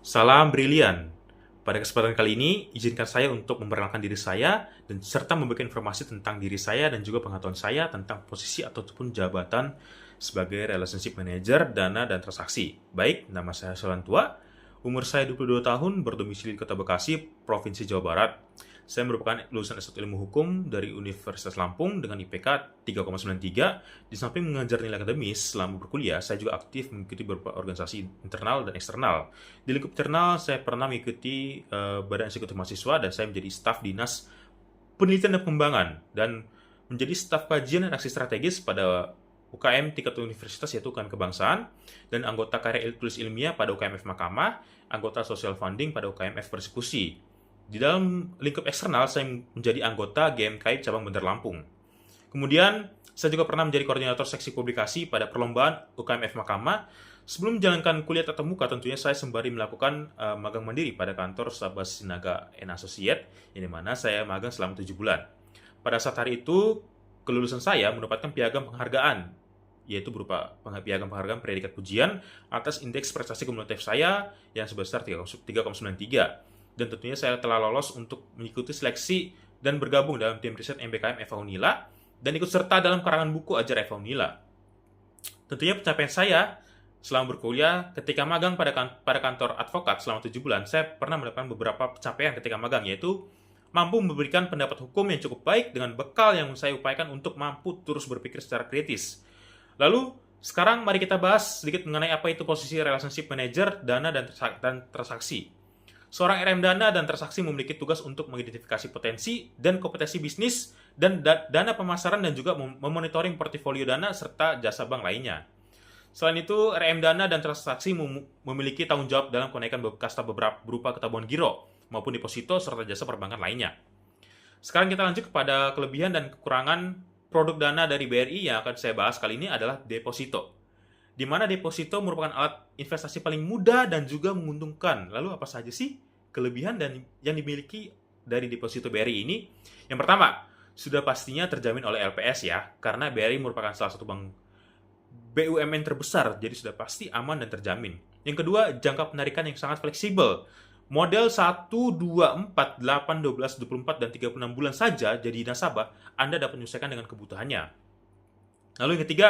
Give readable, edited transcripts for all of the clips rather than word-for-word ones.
Salam brilian. Pada kesempatan kali ini, izinkan saya untuk memperkenalkan diri saya dan serta memberikan informasi tentang diri saya dan juga pengetahuan saya tentang posisi ataupun jabatan sebagai relationship manager, dana, dan transaksi. Baik, nama saya Solantua, umur saya 22 tahun, berdomisili di Kota Bekasi, Provinsi Jawa Barat. Saya merupakan lulusan S1 Ilmu Hukum dari Universitas Lampung dengan IPK 3,93. Di samping mengajar nilai akademis selama berkuliah, saya juga aktif mengikuti beberapa organisasi internal dan eksternal. Di lingkup internal, saya pernah mengikuti Badan Eksekutif Mahasiswa dan saya menjadi staf Dinas Penelitian dan Pengembangan dan menjadi staf kajian dan aksi strategis pada UKM tingkat universitas yaitu UKM Kebangsaan dan anggota karya tulis ilmiah pada UKMF Mahkamah, anggota social funding pada UKMF Persekusi. Di dalam lingkup eksternal, saya menjadi anggota GMKI Cabang Bandar Lampung. Kemudian, saya juga pernah menjadi koordinator seksi publikasi pada perlombaan UKMF Mahkamah. Sebelum menjalankan kuliah tatap muka, tentunya saya sembari melakukan magang mandiri pada kantor Sabas Sinaga & Associate, yang dimana saya magang selama 7 bulan. Pada saat hari itu, kelulusan saya mendapatkan piagam penghargaan, yaitu berupa piagam penghargaan predikat pujian atas indeks prestasi kumulatif saya yang sebesar 3,93. Dan tentunya saya telah lolos untuk mengikuti seleksi dan bergabung dalam tim riset MBKM Eva Unila dan ikut serta dalam karangan buku Ajar Eva Unila. Tentunya pencapaian saya selama berkuliah ketika magang pada kantor advokat selama 7 bulan, saya pernah mendapatkan beberapa pencapaian ketika magang, yaitu mampu memberikan pendapat hukum yang cukup baik dengan bekal yang saya upayakan untuk mampu terus berpikir secara kritis. Lalu, sekarang mari kita bahas sedikit mengenai apa itu posisi relationship manager, dana, dan transaksi. Seorang RM dana dan transaksi memiliki tugas untuk mengidentifikasi potensi dan kompetensi bisnis dan dana pemasaran dan juga memonitoring portofolio dana serta jasa bank lainnya. Selain itu, RM dana dan transaksi memiliki tanggung jawab dalam kenaikan kasta berupa ketabungan giro maupun deposito serta jasa perbankan lainnya. Sekarang kita lanjut kepada kelebihan dan kekurangan produk dana dari BRI yang akan saya bahas kali ini adalah deposito. Di mana deposito merupakan alat investasi paling mudah dan juga menguntungkan. Lalu apa saja sih kelebihan dan yang dimiliki dari deposito BRI ini? Yang pertama, sudah pastinya terjamin oleh LPS ya, karena BRI merupakan salah satu bank BUMN terbesar, jadi sudah pasti aman dan terjamin. Yang kedua, jangka penarikan yang sangat fleksibel. Model 1, 2, 4, 8, 12, 24, dan 36 bulan saja jadi nasabah, Anda dapat menyesuaikan dengan kebutuhannya. Lalu yang ketiga,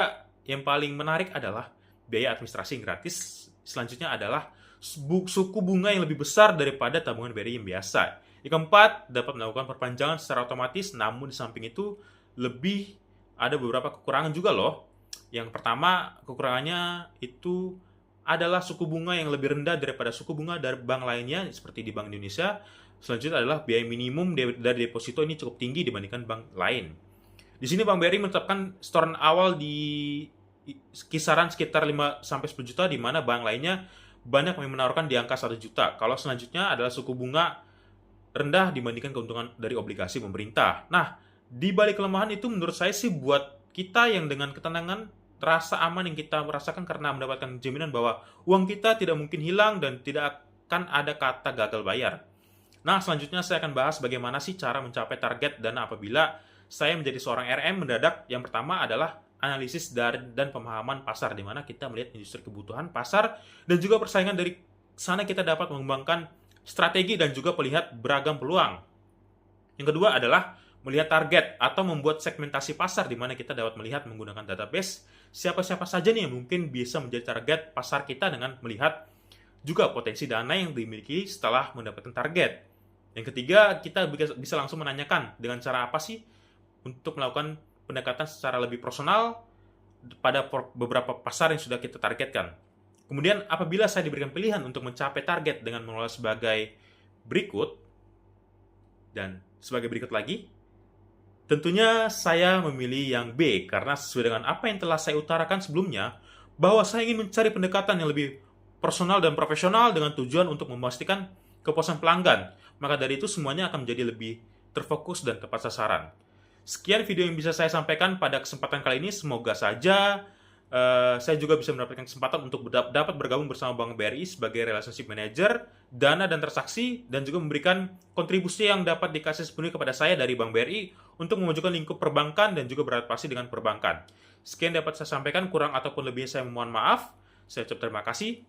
yang paling menarik adalah biaya administrasi yang gratis. Selanjutnya adalah suku bunga yang lebih besar daripada tabungan BRI yang biasa. Yang keempat, dapat melakukan perpanjangan secara otomatis, namun di samping itu lebih ada beberapa kekurangan juga loh. Yang pertama, kekurangannya itu adalah suku bunga yang lebih rendah daripada suku bunga dari bank lainnya seperti di Bank Indonesia. Selanjutnya adalah biaya minimum dari deposito ini cukup tinggi dibandingkan bank lain. Di sini Bank BRI menetapkan setoran awal di kisaran sekitar 5-10 juta, di mana bank lainnya banyak yang menawarkan di angka 1 juta. Kalau selanjutnya adalah suku bunga rendah dibandingkan keuntungan dari obligasi pemerintah. Nah, di balik kelemahan itu menurut saya sih buat kita yang dengan ketenangan, rasa aman yang kita merasakan karena mendapatkan jaminan bahwa uang kita tidak mungkin hilang dan tidak akan ada kata gagal bayar. Nah, selanjutnya saya akan bahas bagaimana sih cara mencapai target dana apabila saya menjadi seorang RM mendadak. Yang pertama adalah analisis dan pemahaman pasar, di mana kita melihat industri kebutuhan pasar dan juga persaingan. Dari sana kita dapat mengembangkan strategi dan juga melihat beragam peluang. Yang kedua adalah melihat target atau membuat segmentasi pasar, di mana kita dapat melihat menggunakan database siapa-siapa saja nih yang mungkin bisa menjadi target pasar kita dengan melihat juga potensi dana yang dimiliki setelah mendapatkan target. Yang ketiga, kita bisa langsung menanyakan dengan cara apa sih untuk melakukan pendekatan secara lebih personal pada beberapa pasar yang sudah kita targetkan. Kemudian apabila saya diberikan pilihan untuk mencapai target dengan mengelola sebagai berikut dan sebagai berikut lagi, tentunya saya memilih yang B karena sesuai dengan apa yang telah saya utarakan sebelumnya, bahwa saya ingin mencari pendekatan yang lebih personal dan profesional dengan tujuan untuk memastikan kepuasan pelanggan. Maka dari itu semuanya akan menjadi lebih terfokus dan tepat sasaran. Sekian video yang bisa saya sampaikan pada kesempatan kali ini. Semoga saja saya juga bisa mendapatkan kesempatan untuk dapat bergabung bersama Bank BRI sebagai relationship manager, dana dan transaksi, dan juga memberikan kontribusi yang dapat dikasih sepenuhnya kepada saya dari Bank BRI untuk memajukan lingkup perbankan dan juga beradaptasi dengan perbankan. Sekian dapat saya sampaikan, kurang ataupun lebihnya saya mohon maaf. Saya ucap terima kasih.